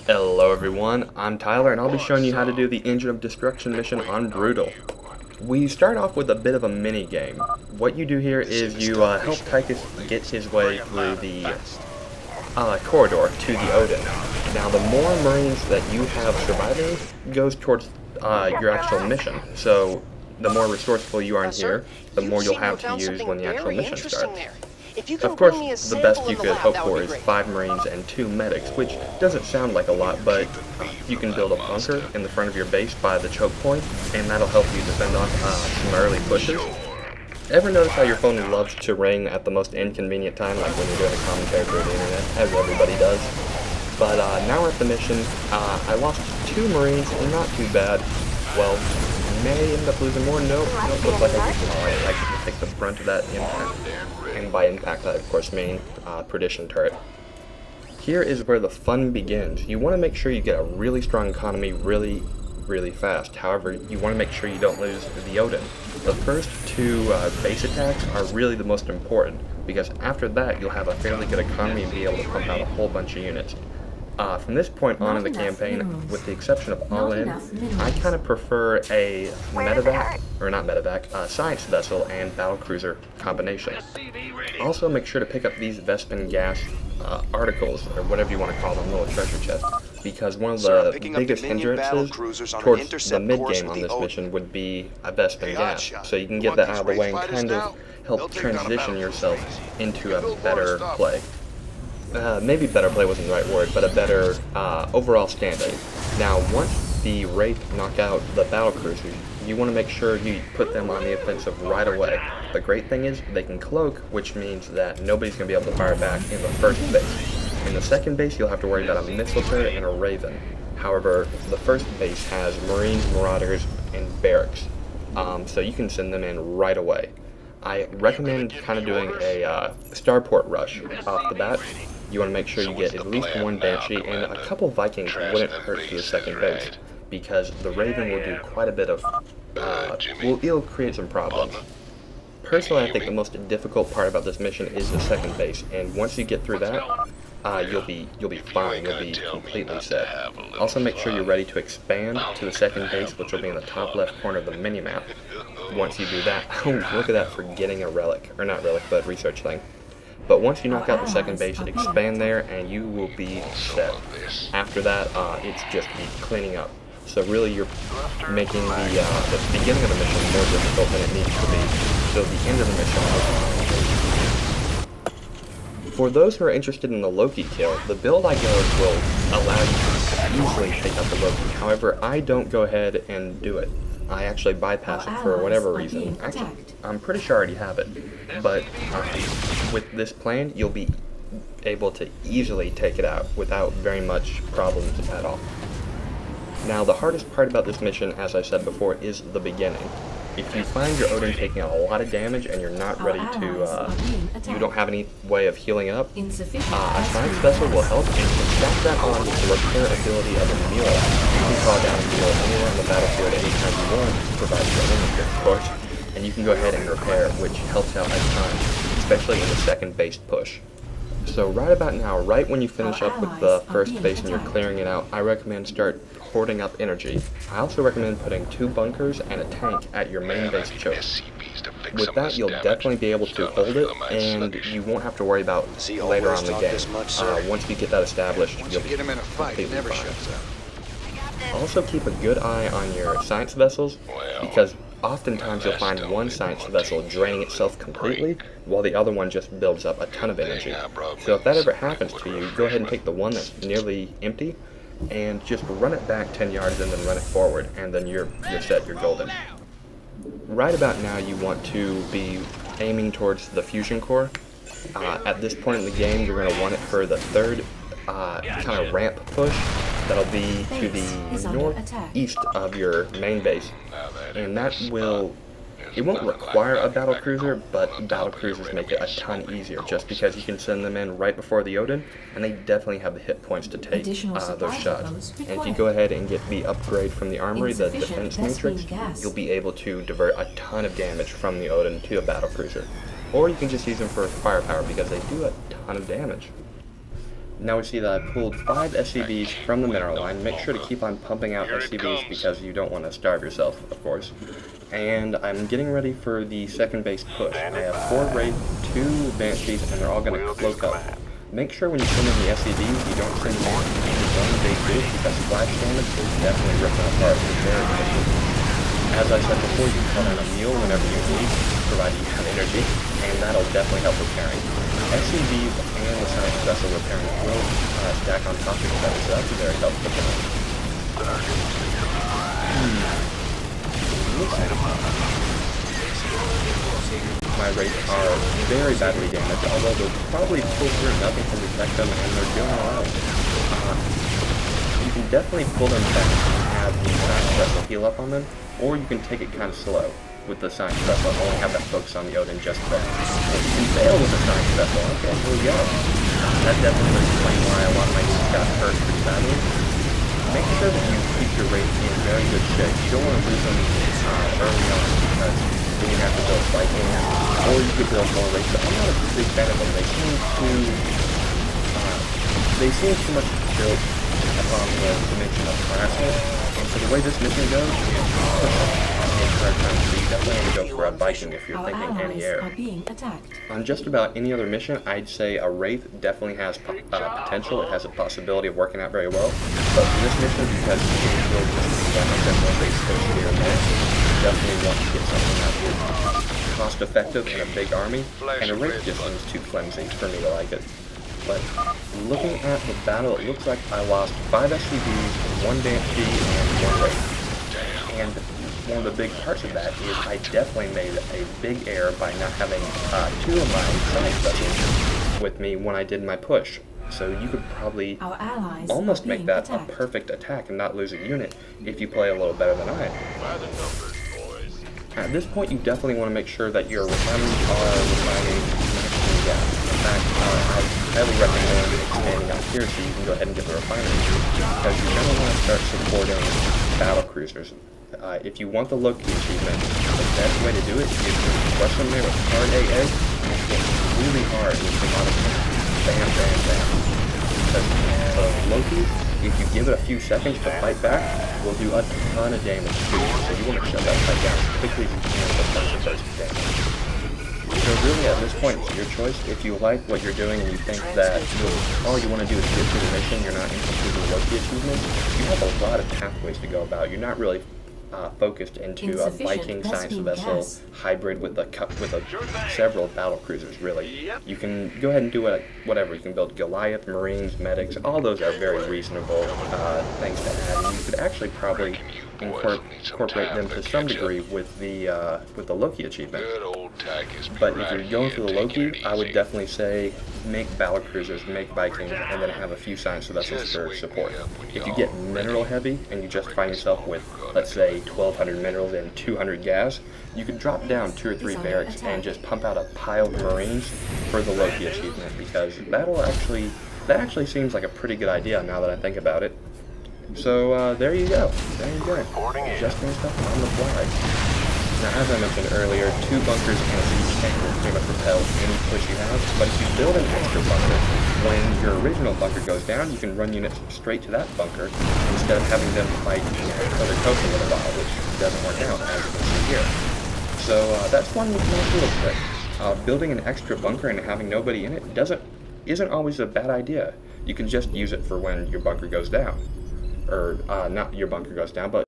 Hello everyone, I'm Tyler and I'll be showing you how to do the Engine of Destruction mission on Brutal. We start off with a bit of a mini game. What you do here is you help Tychus get his way through the corridor to the Odin. Now the more Marines that you have surviving goes towards your actual mission. So the more resourceful you are in here, the more you'll have to use when the actual mission starts. Of course, the best you could hope for is 5 Marines and 2 medics, which doesn't sound like a lot, but you can build a bunker in the front of your base by the choke point, and that'll help you defend off some early pushes. Ever notice how your phone loves to ring at the most inconvenient time, like when you're doing a commentary through the internet, as everybody does? But now at the mission, I lost 2 Marines, not too bad. Well, may end up losing more. Nope, looks like I can take the brunt of that impact. And by impact, I of course mean Perdition turret. Here is where the fun begins. You want to make sure you get a really strong economy really fast. However, you want to make sure you don't lose the Odin. The first 2 base attacks are really the most important, because after that you'll have a fairly good economy and be able to pump out a whole bunch of units. From this point on in the campaign, with the exception of All-In, I kind of prefer a medevac, or not medevac, science vessel and battlecruiser combination. Also make sure to pick up these Vespin gas articles, or whatever you want to call them, little treasure chests, because one of the biggest hindrances towards the mid-game on this mission would be a Vespin gas. So you can get that out of the way and kind of help transition yourself into a better play. Maybe better play wasn't the right word, but a better overall standing. Now, once the Wraith knock out the battlecruisers, you want to make sure you put them on the offensive right away. The great thing is, they can cloak, which means that nobody's going to be able to fire back in the first base. In the second base, you'll have to worry about a missile turret and a Raven. However, the first base has Marines, Marauders, and Barracks, so you can send them in right away. I recommend kind of doing a starport rush off the bat. You want to make sure you get at least 1 Banshee, and a couple Vikings wouldn't hurt to the second base, because the Raven will do quite a bit of, it'll create some problems. Personally, I think the most difficult part about this mission is the second base, and once you get through that, you'll be fine, you'll be completely set. Also make sure you're ready to expand to the second base, which will be in the top left corner of the mini-map. Once you do that, look at that for getting a relic, or not relic, but research thing. But once you knock out the second base, expand there, and you will be set. After that, it's just be cleaning up. So really, you're making the beginning of the mission more difficult than it needs to be. So the end of the mission. For those who are interested in the Loki kill, the build I go will allow you to easily take out the Loki. However, I don't go ahead and do it. I actually bypass it for whatever reason. Actually, I'm pretty sure I already have it. But with this plan, you'll be able to easily take it out without very much problems at all. Now, the hardest part about this mission, as I said before, is the beginning. If you find your Odin taking a lot of damage and you're not ready to, you don't have any way of healing up, a science vessel will help, and you can stack that on with the repair ability of a melee. You can call down a melee anywhere on the battlefield anytime you want, provided you're limited, of course, and you can go ahead and repair, which helps out a ton, especially in the second base push. So right about now, right when you finish up with the first base and you're clearing it out, I recommend start hoarding up energy. I also recommend putting 2 bunkers and a tank at your main base choke. With that, you'll definitely be able to hold it, and you won't have to worry about later on in the game. Once you get that established, you'll be completely fine. Also keep a good eye on your science vessels, because oftentimes you'll find one science vessel draining itself completely, while the other one just builds up a ton of energy. So if that ever happens to you, go ahead and take the one that's nearly empty, and just run it back 10 yards and then run it forward, and then you're set, you're golden. Right about now you want to be aiming towards the fusion core. At this point in the game, you're going to want it for the third kind of ramp push. That'll be to the northeast of your main base, and that will, it won't require a battlecruiser, but battlecruisers make it a ton easier, just because you can send them in right before the Odin, and they definitely have the hit points to take those shots. And if you go ahead and get the upgrade from the armory, the defense matrix, you'll be able to divert a ton of damage from the Odin to a battlecruiser. Or you can just use them for firepower, because they do a ton of damage. Now we see that I pulled 5 SCVs from the mineral line. Make sure to keep on pumping out SCVs because you don't want to starve yourself, of course. And I'm getting ready for the second base push. I have 4 Wraith, 2 Banshees, and they're all going to cloak up. Make sure when you send in the SCVs, you don't send them in one base boost because splash damage is definitely ripping apart the very mission. As I said before, you can call down a mule whenever you need, provided you have energy, and that'll definitely help repairing. SCVs and the science vessel repairing will stack on top of each other, so that's a very helpful thing. My Wraiths are very badly damaged, although they'll probably pull through. Nothing can detect them, and they're doing alright. You can definitely pull them back and have the science vessel heal up on them, or you can take it kind of slow with the science vessel and only have that focus on the Odin just then. If you can fail with the science vessel, okay, here we go. That definitely would explain why a lot of my units got hurt pretty badly. Make sure that you keep your Wraith in very good shape. You don't want to lose them early on because then you have to build Viking, or you could build more Wraiths, but I'm not a big fan of them. They seem too much built upon the dimension of harassment, and so the way this mission goes so you definitely want to go for a Viking if you're thinking anti-air. On just about any other mission, I'd say a Wraith definitely has potential. It has a possibility of working out very well, but for this mission, because you can build just one base push here and there, you definitely want to get something that is cost-effective in a big army, and a Wraith just seems too flimsy for me to like it. But looking at the battle, it looks like I lost 5 SCVs, 1 Banshee, and 1 Wraith. And one of the big parts of that is I definitely made a big error by not having 2 of my science vessels with me when I did my push. So you could probably almost make that a perfect attack and not lose a unit if you play a little better than I. At this point, you definitely want to make sure that your refineries are refining maximum gas. In fact, I highly recommend expanding out here so you can go ahead and get the refineries, because you're going to want to start supporting battle cruisers. If you want the Loki achievement, the best way to do it is to rush them there with hard AA and hit really hard with the amount of bam, bam, bam. Because Loki, if you give it a few seconds to fight back, will do a ton of damage to you. So you want to shut that fight down as quickly as you can with a bunch of bursts of damage. So really at this point, it's your choice. If you like what you're doing and you think that all you want to do is get through the mission, you're not interested in the Loki achievement, you have a lot of pathways to go about. You're not really focused into a Viking science vessel hybrid with several battle cruisers, really. You can go ahead and do whatever. You can build Goliath, Marines, Medics. All those are very reasonable things to add. And you could actually probably incorporate them to some degree with the Loki achievement. But if you're going for the Loki, I would definitely say make battle cruisers, make Vikings, and then have a few science vessels for support. If you get mineral heavy and you just find yourself with, let's say, 1,200 minerals and 200 gas, you can drop down 2 or 3 barracks and just pump out a pile of Marines for the Loki achievement, because that actually seems like a pretty good idea now that I think about it. So there you go. Adjusting stuff on the fly. Now, as I mentioned earlier, 2 bunkers and a siege tank will pretty much repel any push you have, but if you build an extra bunker, when your original bunker goes down, you can run units straight to that bunker instead of having them fight other coasting with a while, which doesn't work out, as you can see here. So that's one nice little trick. Building an extra bunker and having nobody in it isn't always a bad idea. You can just use it for when your bunker goes down. Or, not your bunker goes down, but